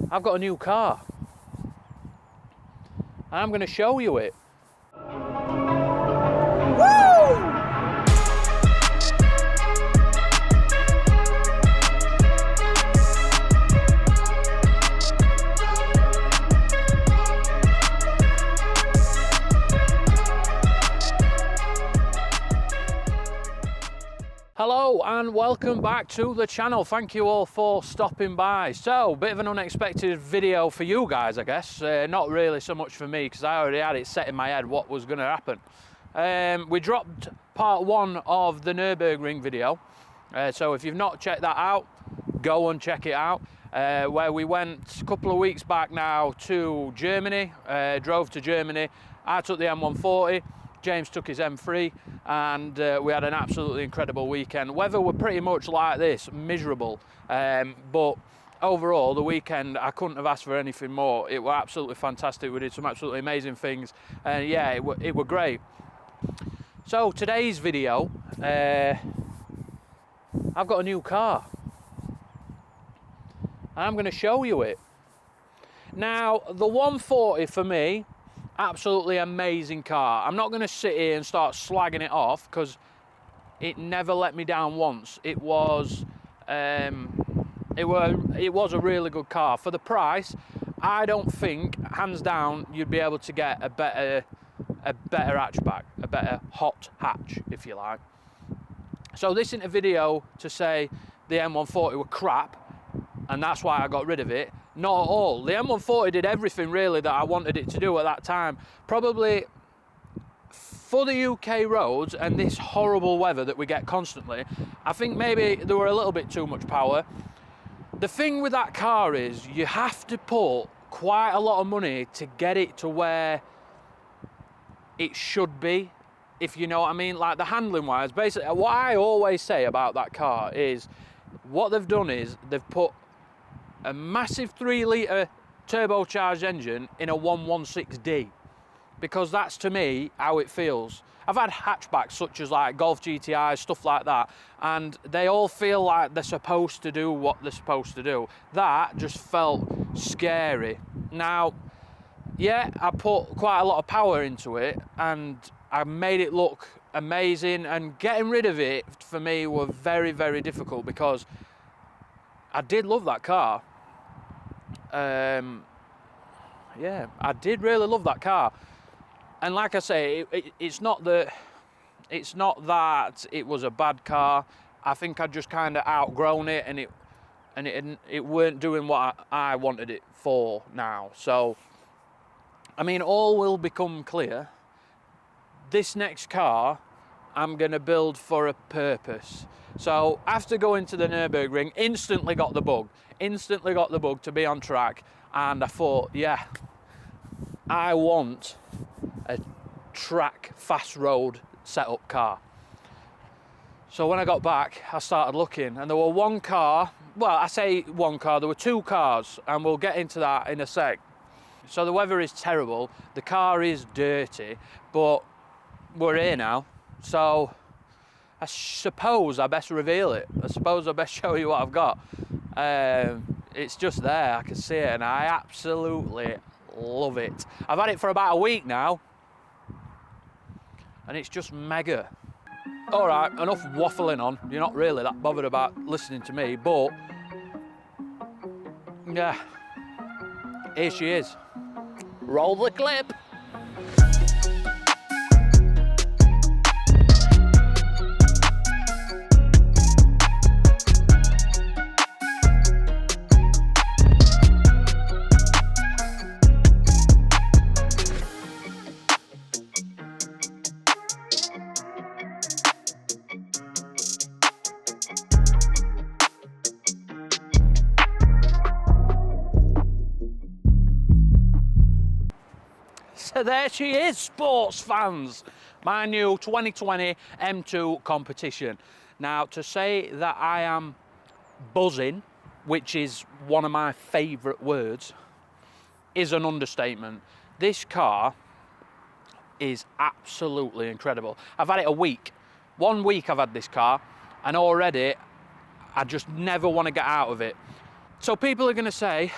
I've got a new car. I'm going to show you it. Woo! Hello and welcome back to the channel. Thank you all for stopping by. So, bit of an unexpected video for you guys, I guess. Not really so much for me because I already had it set in my head what was going to happen. We dropped part one of the Nürburgring video. So if you've not checked that out, go and check it out. Where we went a couple of weeks back now to Germany, drove to Germany. I took the M140. James took his M3 and we had an absolutely incredible weekend. Weather were pretty much like this, miserable, but overall the weekend I couldn't have asked for anything more. It were absolutely fantastic. We did some absolutely amazing things and yeah, it were great. So today's video, I've got a new car. I'm going to show you it. Now the 140 for me, absolutely amazing car. I'm not going to sit here and start slagging it off because it never let me down once. It was a really good car for the price. I don't think, hands down, you'd be able to get a better hatchback, a better hot hatch, if you like. So this isn't a video to say the M140 were crap and that's why I got rid of it. Not at all. The M140 did everything really that I wanted it to do at that time. Probably for the UK roads and this horrible weather that we get constantly, I think maybe there were a little bit too much power. The thing with that car is you have to put quite a lot of money to get it to where it should be, if you know what I mean. Like the handling wise, basically what I always say about that car is what they've done is they've put a massive 3-litre turbocharged engine in a 116D, because that's to me how it feels. I've had hatchbacks such as like Golf GTI, stuff like that, and they all feel like they're supposed to do what they're supposed to do. That just felt scary. Now, yeah, I put quite a lot of power into it and I made it look amazing, and getting rid of it for me was very, very difficult because I did love that car. Yeah, I did really love that car, and like I say, it's not that it was a bad car. I think I just kind of outgrown it, and it weren't doing what I wanted it for now. So, I mean, all will become clear. This next car I'm gonna build for a purpose. So after going to the Nürburgring, instantly got the bug to be on track, and I thought, yeah, I want a track fast road setup car. So when I got back, I started looking, and there were one car, well, I say one car, there were two cars, and we'll get into that in a sec. So the weather is terrible, the car is dirty, but we're here now. So I suppose I best reveal it. I suppose I best show you what I've got. It's just there, I can see it, and I absolutely love it. I've had it for about a week now, and it's just mega. All right, enough waffling on. You're not really that bothered about listening to me, but yeah, here she is. Roll the clip. So there she is, sports fans. My new 2020 M2 competition. Now, to say that I am buzzing, which is one of my favourite words, is an understatement. This car is absolutely incredible. I've had it a week. 1 week I've had this car, and already I just never want to get out of it. So people are going to say,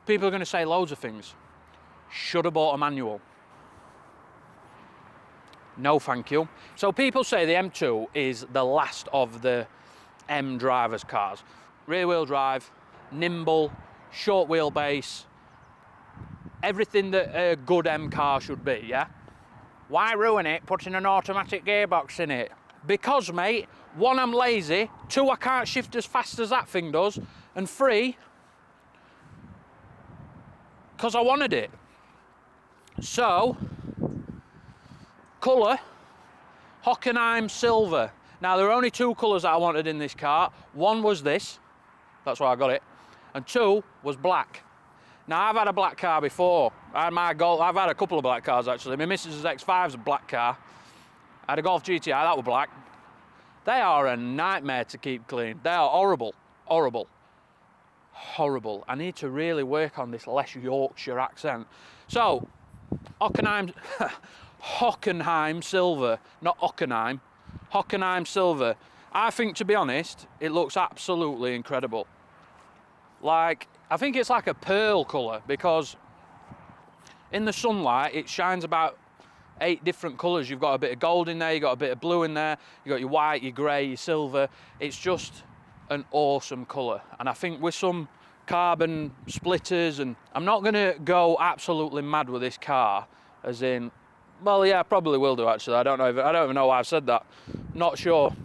People are going to say loads of things. Should have bought a manual. No, thank you. So people say the M2 is the last of the M drivers cars. Rear wheel drive, nimble, short wheelbase, everything that a good M car should be, yeah? Why ruin it putting an automatic gearbox in it? Because, mate, 1, I'm lazy, 2, I can't shift as fast as that thing does, and 3, because I wanted it. So, colour, Hockenheim silver. Now, there are only 2 colours that I wanted in this car. 1 was this, that's why I got it, and 2 was black. Now, I've had a black car before. I've had a couple of black cars, actually. My missus' X5's a black car. I had a Golf GTI, that was black. They are a nightmare to keep clean. They are horrible, horrible, horrible. I need to really work on this less Yorkshire accent. So, Hockenheim silver, not Hockenheim. Hockenheim silver. I think, to be honest, it looks absolutely incredible. Like, I think it's like a pearl colour, because in the sunlight it shines about 8 different colours. You've got a bit of gold in there, you've got a bit of blue in there, you've got your white, your grey, your silver. It's just an awesome colour. And I think with some carbon splitters, and I'm not going to go absolutely mad with this car, as in, well, yeah, I probably will do, actually. I don't even know why I've said that. Not sure.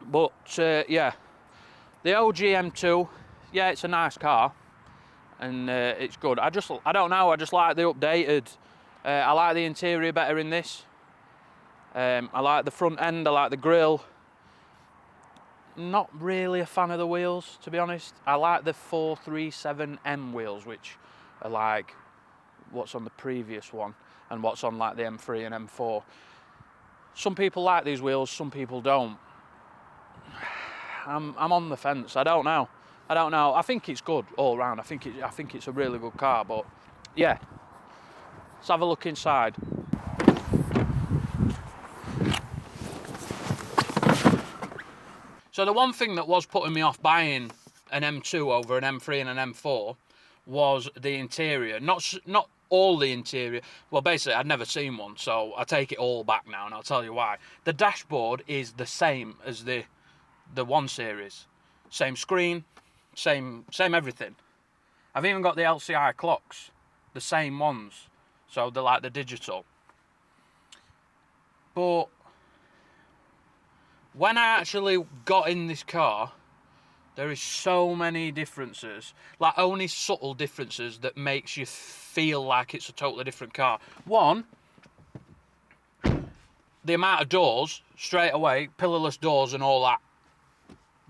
But, yeah, the OG M2, yeah, it's a nice car, and it's good. I don't know, I just like the updated. I like the interior better in this. I like the front end, I like the grille. Not really a fan of the wheels, to be honest. I like the 437M wheels, which are like what's on the previous one and what's on like the M3 and M4. Some people like these wheels, some people don't. I'm on the fence. I don't know. I think it's good all round. I think it's a really good car, but yeah. Let's have a look inside. So the one thing that was putting me off buying an M2 over an M3 and an M4 was the interior. Not all the interior. Well, basically, I'd never seen one, so I take it all back now, and I'll tell you why. The dashboard is the same as the 1 Series. Same screen, same everything. I've even got the LCI clocks, the same ones. So they're like the digital. But when I actually got in this car, there is so many differences, like only subtle differences that makes you feel like it's a totally different car. One, the amount of doors, straight away, pillarless doors and all that,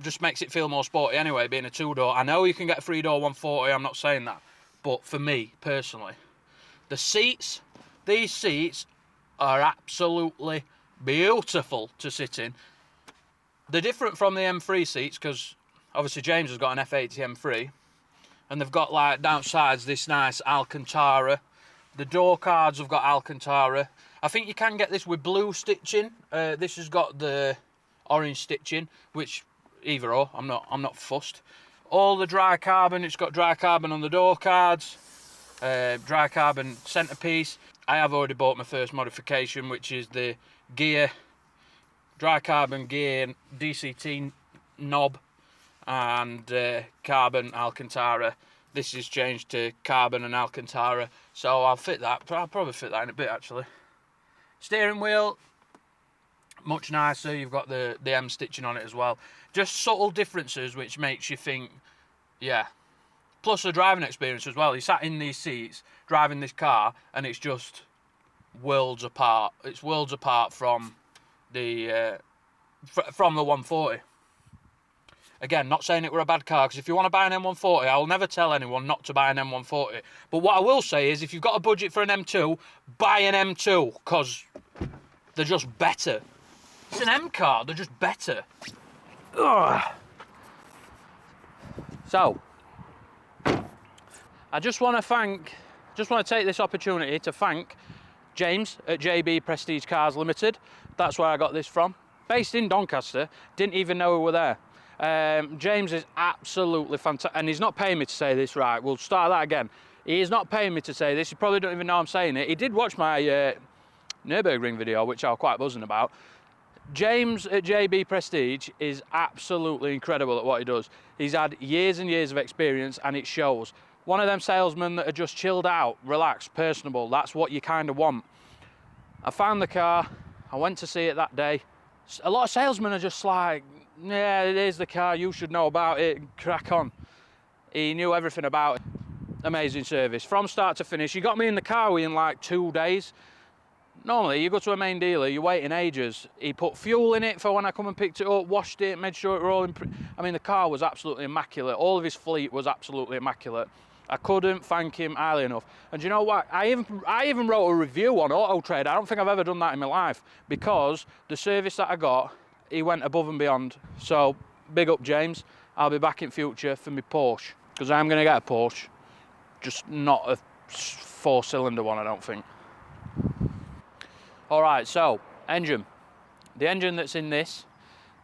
just makes it feel more sporty anyway, being a 2-door. I know you can get a 3-door 140, I'm not saying that. But for me, personally, the seats, these seats are absolutely beautiful to sit in. They're different from the M3 seats, because obviously James has got an F80 M3, and they've got like downsides this nice Alcantara. The door cards have got Alcantara. I think you can get this with blue stitching. This has got the orange stitching, which either or, I'm not fussed. All the dry carbon, it's got dry carbon on the door cards, dry carbon centerpiece. I have already bought my first modification, which is the gear, dry carbon gear, DCT knob, and carbon Alcantara. This is changed to carbon and Alcantara, so I'll fit that. I'll probably fit that in a bit, actually. Steering wheel, much nicer. You've got the M stitching on it as well. Just subtle differences which makes you think, yeah. Plus the driving experience as well. You sat in these seats driving this car, and it's just worlds apart. It's worlds apart from the 140. Again, not saying it were a bad car, because if you want to buy an M140, I will never tell anyone not to buy an M140. But what I will say is, if you've got a budget for an M2, buy an M2, because they're just better. It's an M car, they're just better. Ugh. So, I just want to take this opportunity to thank James at JB Prestige Cars Limited. That's where I got this from. Based in Doncaster, didn't even know we were there. James is absolutely fantastic, and he's not paying me to say this, right? We'll start that again. He is not paying me to say this. You probably don't even know I'm saying it. He did watch my Nürburgring video, which I was quite buzzing about. James at JB Prestige is absolutely incredible at what he does. He's had years and years of experience, and it shows. One of them salesmen that are just chilled out, relaxed, personable. That's what you kind of want. I found the car. I went to see it that day. A lot of salesmen are just like, yeah, it is the car. You should know about it. Crack on. He knew everything about it. Amazing service from start to finish. He got me in the car within like 2 days. Normally, you go to a main dealer, you're waiting ages. He put fuel in it for when I come and picked it up, washed it, made sure it were all I mean, the car was absolutely immaculate. All of his fleet was absolutely immaculate. I couldn't thank him highly enough. And you know what? I even wrote a review on Auto Trade. I don't think I've ever done that in my life, because the service that I got, he went above and beyond. So, big up, James. I'll be back in future for my Porsche, because I'm going to get a Porsche. Just not a 4-cylinder one, I don't think. All right, so engine. The engine that's in this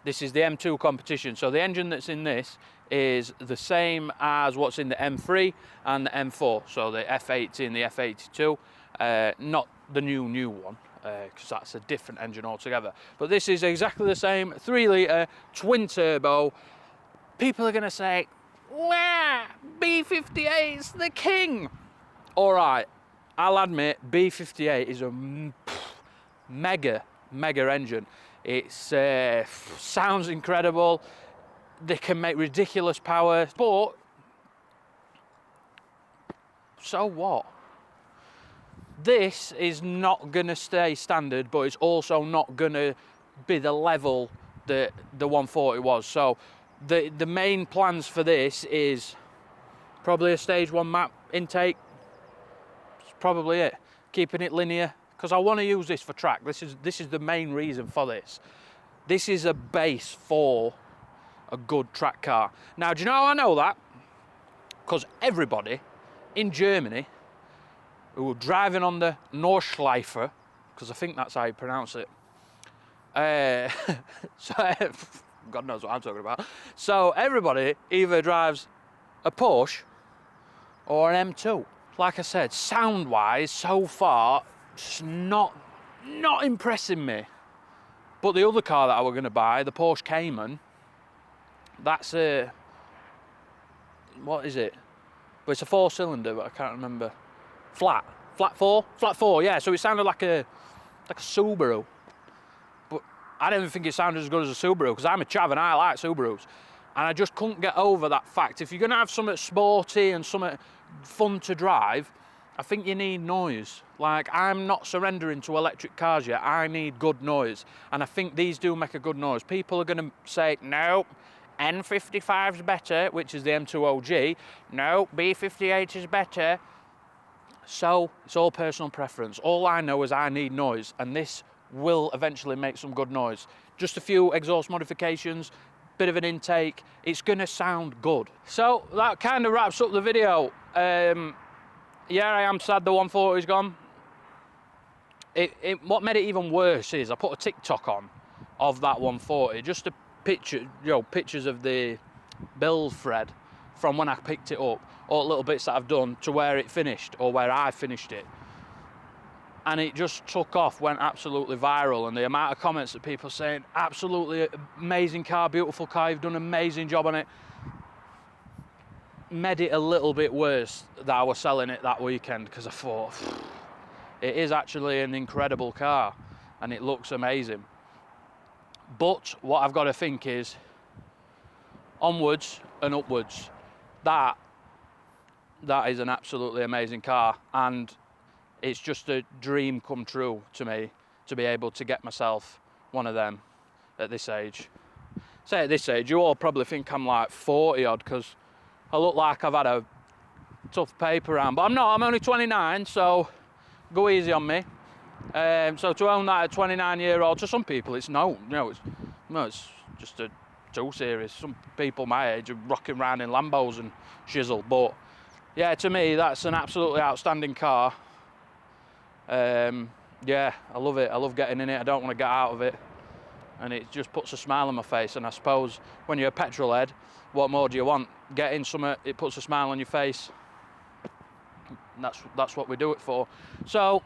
is the M2 competition. So the engine that's in this is the same as what's in the M3 and the M4. So the F80 and the F82, not the new one, because that's a different engine altogether. But this is exactly the same, 3-litre, twin turbo. People are gonna say, wow, B58's the king. All right, I'll admit, B58 is a mega engine. It sounds incredible. They can make ridiculous power, but so what? This is not gonna stay standard, but it's also not gonna be the level that the 140 was. So the main plans for this is probably a stage 1 map intake. That's probably it. Keeping it linear, because I want to use this for track. This is the main reason for this. This is a base for a good track car. Now, do you know how I know that? Because everybody in Germany who were driving on the Nordschleife, because I think that's how you pronounce it. So God knows what I'm talking about. So everybody either drives a Porsche or an M2. Like I said, sound-wise, so far, it's not impressing me. But the other car that I were going to buy, the Porsche Cayman, that's a, what is it? Well, it's a 4-cylinder, but I can't remember. Flat 4, yeah. So it sounded like a Subaru. But I don't even think it sounded as good as a Subaru, because I'm a chav and I like Subarus. And I just couldn't get over that fact. If you're going to have something sporty and something fun to drive, I think you need noise. Like, I'm not surrendering to electric cars yet. I need good noise. And I think these do make a good noise. People are going to say, no, N55's better, which is the M2 OG. No, B58 is better. So, it's all personal preference. All I know is I need noise, and this will eventually make some good noise. Just a few exhaust modifications, bit of an intake, it's gonna sound good. So that kind of wraps up the video. Yeah, I am sad the 140's gone. What made it even worse is I put a TikTok on of that 140, just a picture, pictures of the build thread from when I picked it up, all little bits that I've done to where it finished or where I finished it. And it just took off, went absolutely viral, and the amount of comments that people saying, absolutely amazing car, beautiful car, you've done an amazing job on it, made it a little bit worse that I was selling it that weekend, because I thought, it is actually an incredible car, and it looks amazing. But what I've got to think is, onwards and upwards, that is an absolutely amazing car, and it's just a dream come true to me to be able to get myself one of them at this age. Say at this age, you all probably think I'm like 40 odd, because I look like I've had a tough paper round, but I'm not, I'm only 29, so go easy on me. So to own that at 29-year-old, to some people it's it's just a 2 Series. Some people my age are rocking around in Lambos and shizzle, but yeah, to me that's an absolutely outstanding car. Yeah, I love it. I love getting in it. I don't want to get out of it. and it just puts a smile on my face. And I suppose when you're a petrol head, what more do you want? Get in something, it puts a smile on your face. That's what we do it for. So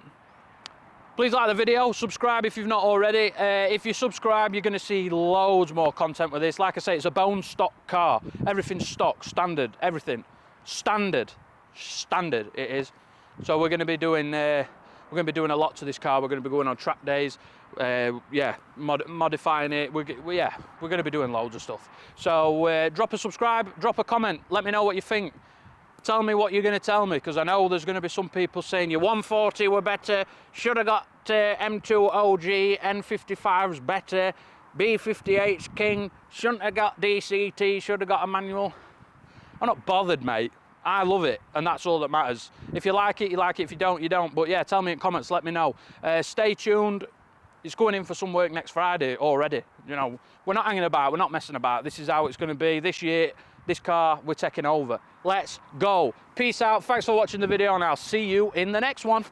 please like the video, subscribe if you've not already. If you subscribe, you're going to see loads more content with this. Like I say, it's a bone stock car. Everything's stock, standard, everything. Standard it is. So we're going to be doing a lot to this car. We're going to be going on track days, yeah, modifying it. We're going to be doing loads of stuff. So drop a subscribe, drop a comment, let me know what you think. Tell me what you're going to tell me, because I know there's going to be some people saying your 140 were better, should have got M2 OG, N55's better, B58's king, shouldn't have got DCT, should have got a manual. I'm not bothered, mate. I love it, and that's all that matters. If you like it, you like it. If you don't, you don't. But yeah, tell me in comments, let me know. Stay tuned. It's going in for some work next Friday already. You know, we're not hanging about, we're not messing about. This is how it's going to be. This year, this car, we're taking over. Let's go. Peace out. Thanks for watching the video, and I'll see you in the next one.